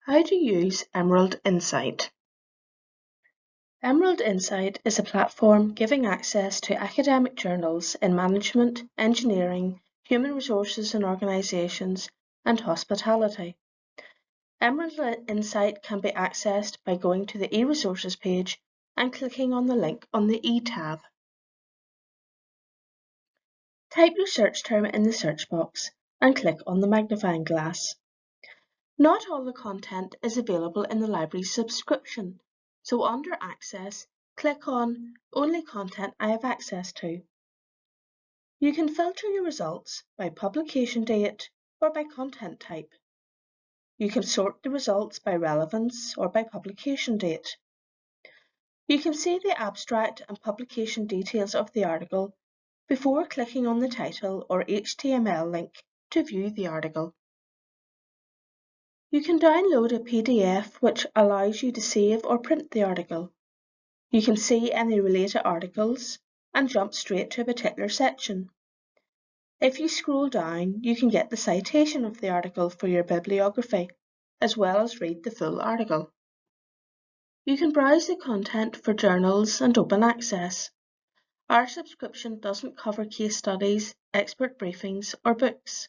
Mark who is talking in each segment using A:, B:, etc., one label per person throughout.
A: How to use Emerald Insight. Emerald Insight is a platform giving access to academic journals in management, engineering, human resources and organisations, and hospitality. Emerald Insight can be accessed by going to the e-resources page and clicking on the link on the E tab. Type your search term in the search box and click on the magnifying glass. Not all the content is available in the library subscription, so under Access, click on Only Content I have access to. You can filter your results by publication date or by content type. You can sort the results by relevance or by publication date. You can see the abstract and publication details of the article before clicking on the title or HTML link to view the article. You can download a PDF which allows you to save or print the article. You can see any related articles and jump straight to a particular section. If you scroll down, you can get the citation of the article for your bibliography, as well as read the full article. You can browse the content for journals and open access. Our subscription doesn't cover case studies, expert briefings, or books.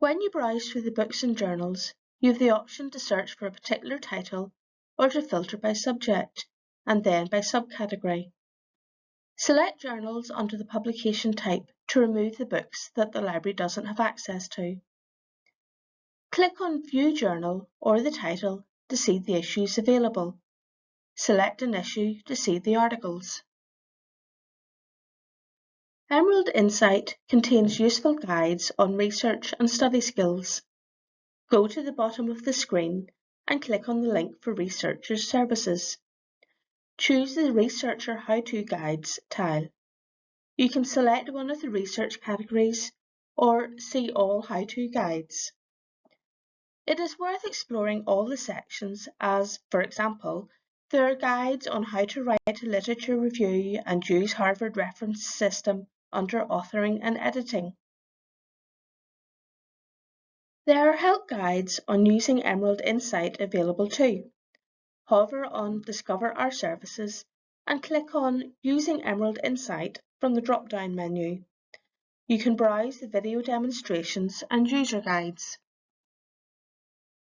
A: When you browse through the books and journals, you have the option to search for a particular title or to filter by subject, and then by subcategory. Select journals under the publication type to remove the books that the library doesn't have access to. Click on View Journal or the title to see the issues available. Select an issue to see the articles. Emerald Insight contains useful guides on research and study skills. Go to the bottom of the screen and click on the link for Researchers Services. Choose the Researcher How-To Guides tile. You can select one of the research categories or see all how-to guides. It is worth exploring all the sections as, for example, there are guides on how to write a literature review and use Harvard Reference System under Authoring and Editing. There are help guides on using Emerald Insight available too. Hover on Discover Our Services and click on Using Emerald Insight from the drop-down menu. You can browse the video demonstrations and user guides.